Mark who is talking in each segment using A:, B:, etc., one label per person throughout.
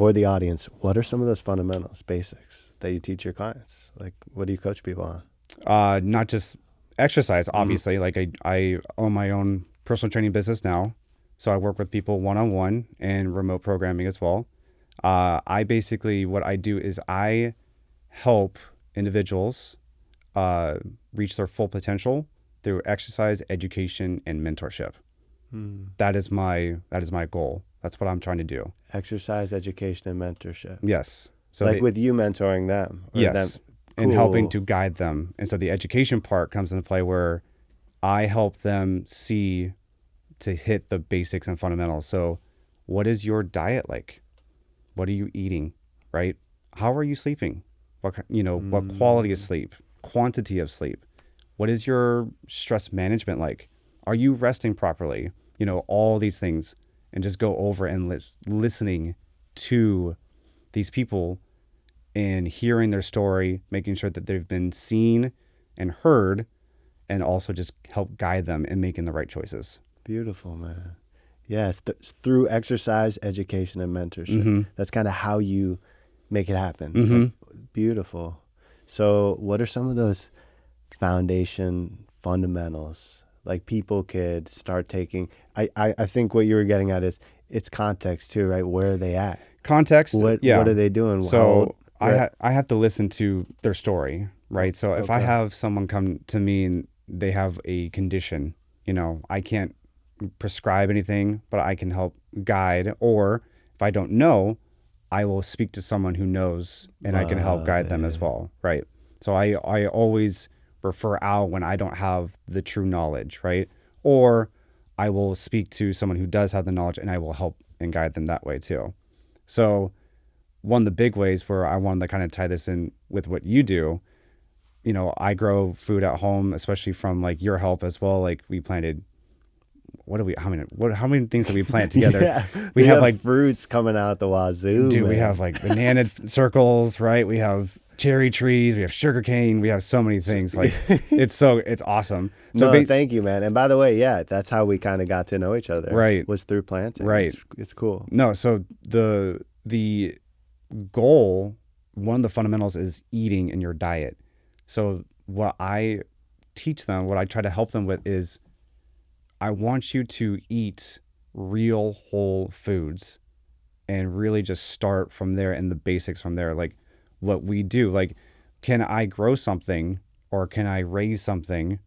A: for the audience, what are some of those fundamentals, basics that you teach your clients? Like, what do you coach people on?
B: Not just exercise, obviously. Like I own my own personal training business now. So I work with people one-on-one and remote programming as well. I basically, what I do is I help individuals reach their full potential through exercise, education, and mentorship. That is my goal. That's what I'm trying to do.
A: Exercise, education, and mentorship.
B: Yes. So
A: like with you mentoring them.
B: Yes.
A: Them.
B: And
A: Cool.
B: helping to guide them. And so the education part comes into play where I help them see to hit the basics and fundamentals. So what is your diet like? What are you eating, right? How are you sleeping? What quality of sleep, quantity of sleep? What is your stress management like? Are you resting properly? All these things, and just go over and listening to these people and hearing their story, making sure that they've been seen and heard, and also just help guide them in making the right choices.
A: Beautiful, man. Yes, through exercise, education, and mentorship.
B: Mm-hmm.
A: That's kind of how you make it happen.
B: Mm-hmm.
A: Like, beautiful. So what are some of those foundation fundamentals like people could start taking? I think what you were getting at is it's context too, right? Where are they at?
B: Context.
A: What are they doing?
B: So I have to listen to their story, right? So if I have someone come to me and they have a condition, I can't prescribe anything, but I can help guide. Or if I don't know, I will speak to someone who knows, and I can help guide them as well, right? So I always refer out when I don't have the true knowledge, right? Or I will speak to someone who does have the knowledge, and I will help and guide them that way too. So one of the big ways where I wanted to kind of tie this in with what you do, I grow food at home, especially from like your help as well. Like we planted, how many things that we plant together?
A: Yeah.
B: We have like
A: fruits coming out the wazoo.
B: Dude,
A: man.
B: we have like banana circles, right? We have cherry trees, we have sugar cane, we have so many things. Like it's awesome. So
A: thank you, man. And by the way, yeah, that's how we kind of got to know each other.
B: Right.
A: Was through planting.
B: Right.
A: It's cool.
B: No, so the goal, one of the fundamentals is eating in your diet. So what I teach them, what I try to help them with is I want you to eat real whole foods and really just start from there and the basics from there. Like what we do, like, can I grow something or can I raise something?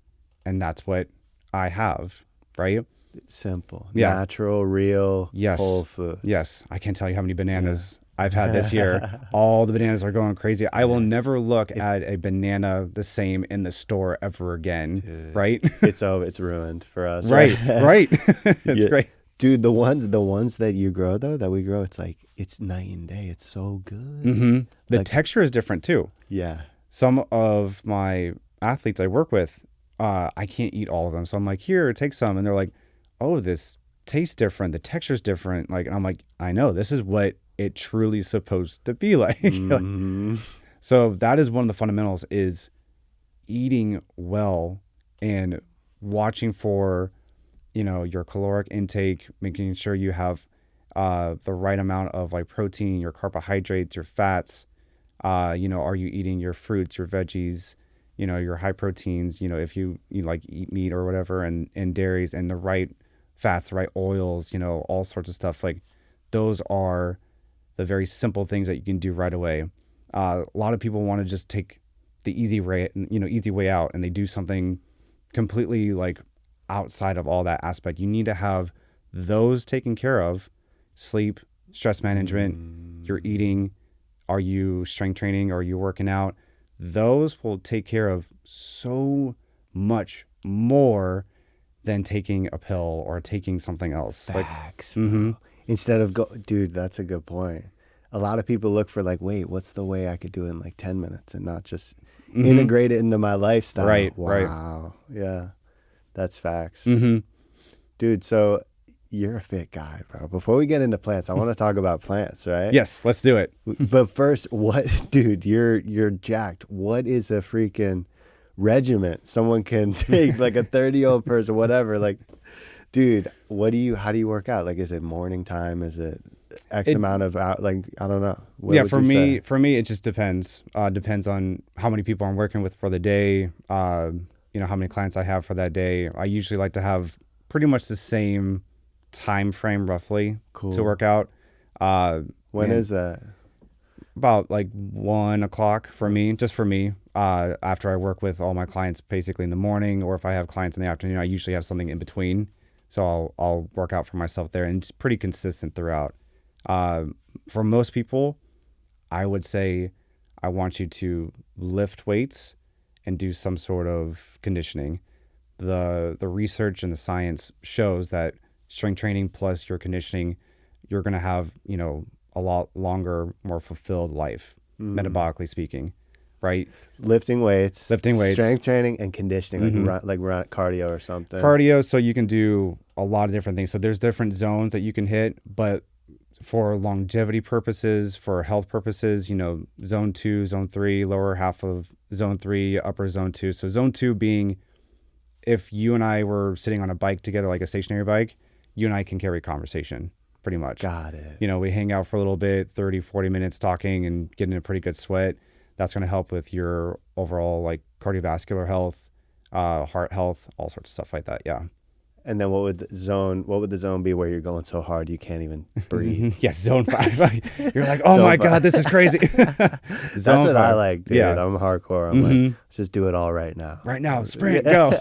B: And that's what I have, right?
A: Simple,
B: Yeah.
A: Natural, real,
B: Yes.
A: whole food.
B: Yes. I can't tell you how many bananas I've had this year. All the bananas are going crazy. I will never look at a banana the same in the store ever again.
A: Dude,
B: right?
A: It's ruined for us.
B: Right. It's great.
A: Dude, the ones that you grow though, that we grow, it's like it's night and day. It's so good.
B: Mm-hmm. The
A: Like-
B: texture is different too.
A: Yeah.
B: Some of my athletes I work with, I can't eat all of them. So I'm like, here, take some. And they're like, oh, this tastes different. The texture's different. Like, and I'm like, I know, this is what it truly is supposed to be like.
A: Mhm.
B: So that is one of the fundamentals, is eating well and watching for, your caloric intake, making sure you have the right amount of like protein, your carbohydrates, your fats. Are you eating your fruits, your veggies, your high proteins, if you like eat meat or whatever, and dairies, and the right fats, the right oils, all sorts of stuff. Like those are the very simple things that you can do right away. A lot of people want to just take the easy way out, and they do something completely like outside of all that aspect. You need to have those taken care of: sleep, stress management, your eating. Are you strength training? Are you working out? Those will take care of so much more than taking a pill or taking something else.
A: Facts.
B: Mhm.
A: Instead of dude, that's a good point. A lot of people look for like, wait, what's the way I could do it in like 10 minutes and not just integrate it into my lifestyle?
B: Right, right.
A: Wow. Yeah. That's facts.
B: Mm-hmm.
A: Dude, so you're a fit guy, bro. Before we get into plants, I want to talk about plants, right?
B: Yes, let's do it.
A: But first, dude, you're jacked. What is a freaking regiment someone can take, like a 30-year-old person, whatever? Like, dude, how do you work out? Like, is it morning time? Is it X amount of like I don't know. What
B: Yeah,
A: would you say?
B: for me, it just depends. Depends on how many people I'm working with for the day. How many clients I have for that day. I usually like to have pretty much the same time frame roughly
A: Cool.
B: to work out.
A: When is that?
B: About like 1 o'clock for me, just for me. After I work with all my clients basically in the morning, or if I have clients in the afternoon, I usually have something in between. So I'll work out for myself there, and it's pretty consistent throughout. For most people, I would say I want you to lift weights and do some sort of conditioning. The research and the science shows that strength training plus your conditioning, you're going to have, a lot longer, more fulfilled life, metabolically speaking, right?
A: Lifting weights, strength training, and conditioning, like run cardio or something.
B: Cardio, so you can do a lot of different things. So there's different zones that you can hit, but for longevity purposes, for health purposes, zone 2, zone 3, lower half of zone 3, upper zone 2. So zone 2 being if you and I were sitting on a bike together, like a stationary bike, you and I can carry conversation pretty much.
A: Got it.
B: We hang out for a little bit, 30, 40 minutes talking and getting a pretty good sweat. That's going to help with your overall like cardiovascular health, heart health, all sorts of stuff like that. Yeah.
A: And then what would the zone be where you're going so hard you can't even breathe?
B: Yes, zone 5. You're like, oh my God, this is crazy.
A: That's what I like, dude.
B: Yeah.
A: I'm hardcore. I'm like, let's just do it all right now.
B: Right now, sprint, go.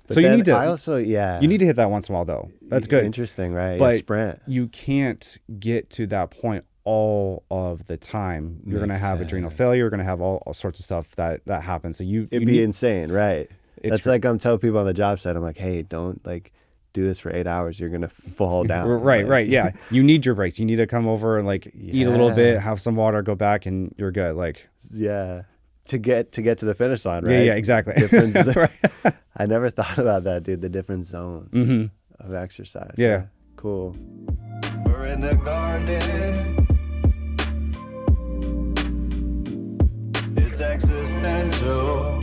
B: So you need to.
A: I also,
B: You need to hit that once in a while, though. That's good.
A: Interesting, right?
B: But
A: sprint.
B: You can't get to that point all of the time. You're going to have adrenal failure. You're going to have all sorts of stuff that happens. So
A: it'd be insane, right? That's like I'm telling people on the job site. I'm like, hey, don't like do this for 8 hours. You're gonna fall down.
B: Right. Yeah. You need your breaks. You need to come over and like eat a little bit, have some water, go back, and you're good. Like
A: to get to the finish line, right?
B: Yeah, exactly.
A: Right. I never thought about that, dude. The different zones of exercise.
B: Yeah.
A: Cool.
C: We're in the garden. It's existential.